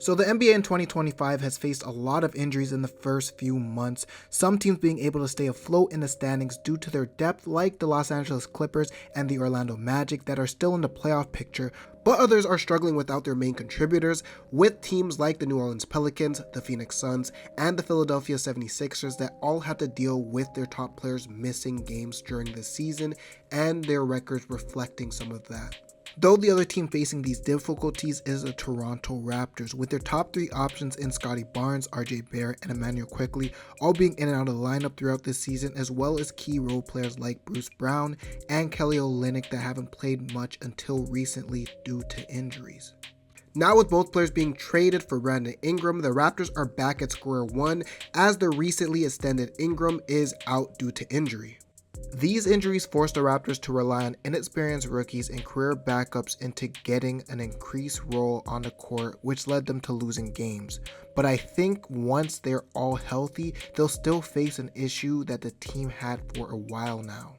So the NBA in 2025 has faced a lot of injuries in the first few months, some teams being able to stay afloat in the standings due to their depth like the Los Angeles Clippers and the Orlando Magic that are still in the playoff picture, but others are struggling without their main contributors, with teams like the New Orleans Pelicans, the Phoenix Suns, and the Philadelphia 76ers that all have to deal with their top players missing games during the season and their records reflecting some of that. Though the other team facing these difficulties is the Toronto Raptors, with their top three options in Scottie Barnes, RJ Barrett, and Emmanuel Quickley all being in and out of the lineup throughout this season, as well as key role players like Bruce Brown and Kelly Olynyk that haven't played much until recently due to injuries. Now with both players being traded for Brandon Ingram, the Raptors are back at square one as the recently extended Ingram is out due to injury. These injuries forced the Raptors to rely on inexperienced rookies and career backups into getting an increased role on the court, which led them to losing games. But I think once they're all healthy, they'll still face an issue that the team had for a while now.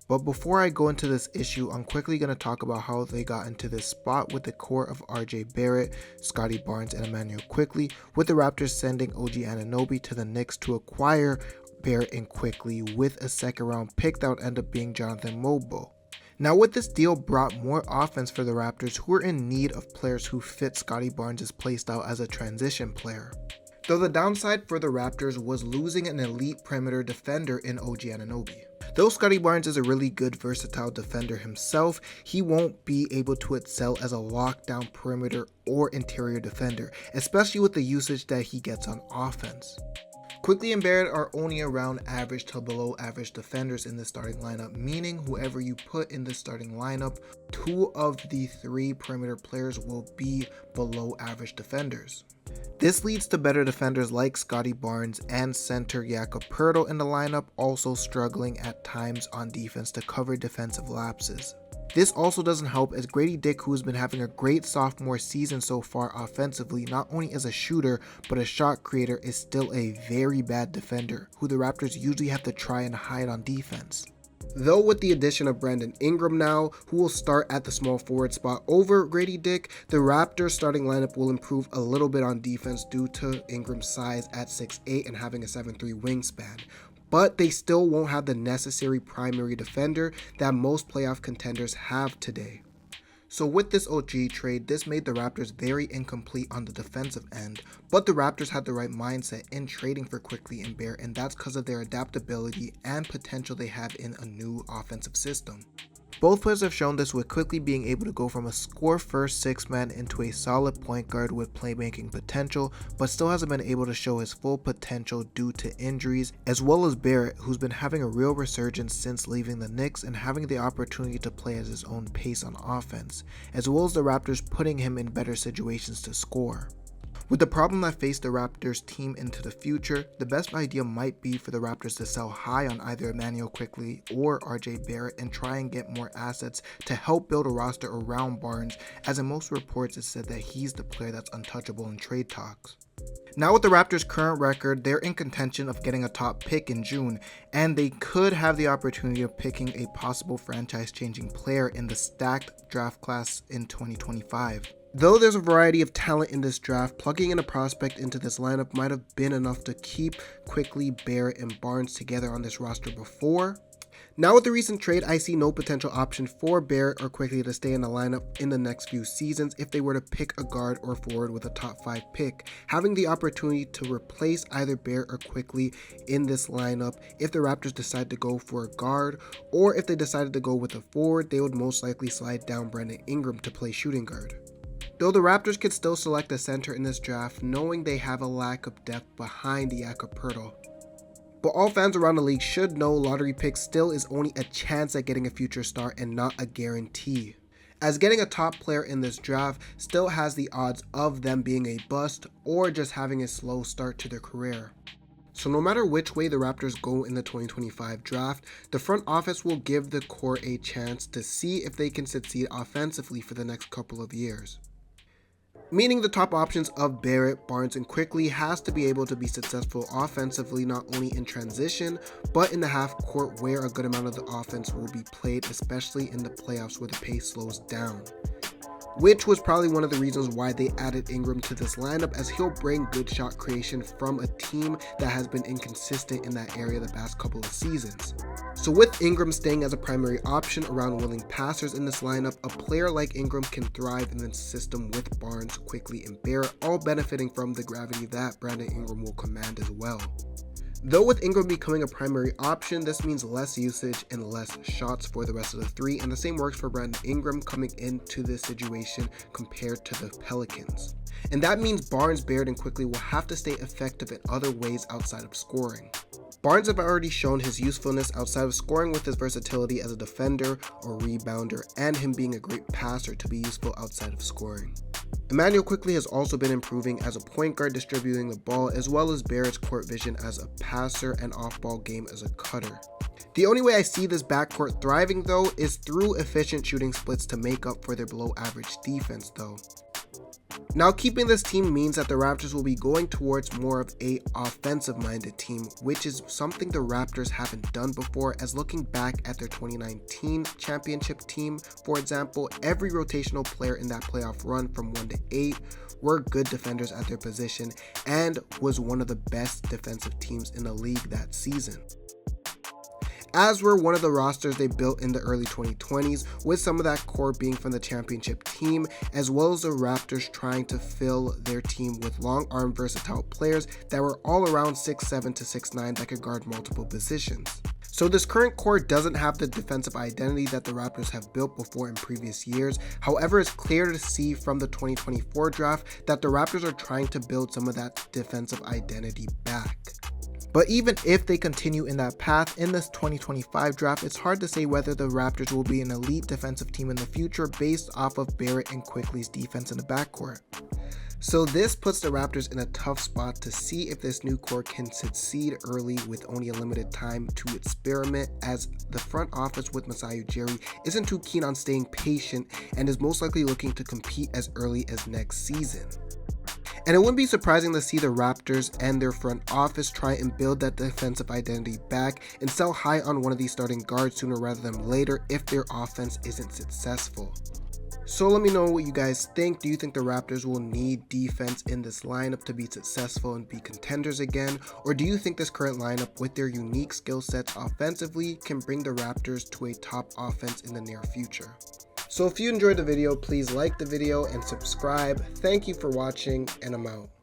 But before I go into this issue, I'm quickly going to talk about how they got into this spot with the core of RJ Barrett, Scottie Barnes, and Emmanuel Quickley, with the Raptors sending OG Anunoby to the Knicks to acquire Barrett and Quickley with a second round pick that would end up being Jonathan Mobo. Now with this deal brought more offense for the Raptors, who were in need of players who fit Scottie Barnes' playstyle as a transition player. Though the downside for the Raptors was losing an elite perimeter defender in OG Anunoby. Though Scottie Barnes is a really good versatile defender himself, he won't be able to excel as a lockdown perimeter or interior defender, especially with the usage that he gets on offense. Quickley and Barrett are only around average to below average defenders in the starting lineup, meaning whoever you put in the starting lineup, two of the three perimeter players will be below average defenders. This leads to better defenders like Scottie Barnes and center Jakob Poeltl in the lineup also struggling at times on defense to cover defensive lapses. This also doesn't help as Grady Dick, who's been having a great sophomore season so far offensively, not only as a shooter but a shot creator, is still a very bad defender who the Raptors usually have to try and hide on defense. Though with the addition of Brandon Ingram now, who will start at the small forward spot over Grady Dick, the Raptors starting lineup will improve a little bit on defense due to Ingram's size at 6'8" and having a 7'3" wingspan. But they still won't have the necessary primary defender that most playoff contenders have today. So with this OG trade, this made the Raptors very incomplete on the defensive end, but the Raptors had the right mindset in trading for Quickley and Barrett, and that's because of their adaptability and potential they have in a new offensive system. Both players have shown this, with Quickley being able to go from a score-first six-man into a solid point guard with playmaking potential, but still hasn't been able to show his full potential due to injuries, as well as Barrett, who's been having a real resurgence since leaving the Knicks and having the opportunity to play at his own pace on offense, as well as the Raptors putting him in better situations to score. With the problem that faced the Raptors team into the future, the best idea might be for the Raptors to sell high on either Emmanuel Quickley or RJ Barrett and try and get more assets to help build a roster around Barnes, as in most reports it's said that he's the player that's untouchable in trade talks. Now with the Raptors' current record, they're in contention of getting a top pick in June, and they could have the opportunity of picking a possible franchise-changing player in the stacked draft class in 2025. Though there's a variety of talent in this draft, plugging in a prospect into this lineup might have been enough to keep Quickley, Barrett, and Barnes together on this roster before. Now with the recent trade, I see no potential option for Barrett or Quickley to stay in the lineup in the next few seasons if they were to pick a guard or forward with a top 5 pick. Having the opportunity to replace either Barrett or Quickley in this lineup if the Raptors decide to go for a guard, or if they decided to go with a forward, they would most likely slide down Brandon Ingram to play shooting guard. Though the Raptors could still select a center in this draft, knowing they have a lack of depth behind Jakob Poeltl. But all fans around the league should know lottery pick still is only a chance at getting a future star and not a guarantee, as getting a top player in this draft still has the odds of them being a bust or just having a slow start to their career. So no matter which way the Raptors go in the 2025 draft, the front office will give the core a chance to see if they can succeed offensively for the next couple of years. Meaning the top options of Barrett, Barnes, and Quickley has to be able to be successful offensively, not only in transition, but in the half court where a good amount of the offense will be played, especially in the playoffs where the pace slows down. which was probably one of the reasons why they added Ingram to this lineup, as he'll bring good shot creation from a team that has been inconsistent in that area the past couple of seasons. So with Ingram staying as a primary option around willing passers in this lineup, a player like Ingram can thrive in this system with Barnes, Quickly, and Barrett, all benefiting from the gravity that Brandon Ingram will command as well. Though with Ingram becoming a primary option, this means less usage and less shots for the rest of the three, and the same works for Brandon Ingram coming into this situation compared to the Pelicans. And that means Barnes, Barrett, and Quickly will have to stay effective in other ways outside of scoring. Barnes have already shown his usefulness outside of scoring with his versatility as a defender or rebounder, and him being a great passer to be useful outside of scoring. Emmanuel Quickly has also been improving as a point guard distributing the ball, as well as Barrett's court vision as a passer and off-ball game as a cutter. The only way I see this backcourt thriving though is through efficient shooting splits to make up for their below average defense though. Now, keeping this team means that the Raptors will be going towards more of a offensive-minded team, which is something the Raptors haven't done before, as looking back at their 2019 championship team, for example, every rotational player in that playoff run from 1 to 8 were good defenders at their position and was one of the best defensive teams in the league that season, as were one of the rosters they built in the early 2020s, with some of that core being from the championship team, as well as the Raptors trying to fill their team with long arm versatile players that were all around 6'7" to 6'9" that could guard multiple positions. So this current core doesn't have the defensive identity that the Raptors have built before in previous years. However, it's clear to see from the 2024 draft that the Raptors are trying to build some of that defensive identity back. But even if they continue in that path in this 2025 draft, it's hard to say whether the Raptors will be an elite defensive team in the future based off of Barrett and Quickly's defense in the backcourt. So this puts the Raptors in a tough spot to see if this new core can succeed early with only a limited time to experiment, as the front office with Masai Ujiri isn't too keen on staying patient and is most likely looking to compete as early as next season. And it wouldn't be surprising to see the Raptors and their front office try and build that defensive identity back and sell high on one of these starting guards sooner rather than later if their offense isn't successful. So let me know what you guys think. Do you think the Raptors will need defense in this lineup to be successful and be contenders again? Or do you think this current lineup with their unique skill sets offensively can bring the Raptors to a top offense in the near future? So if you enjoyed the video, please like the video and subscribe. Thank you for watching, and I'm out.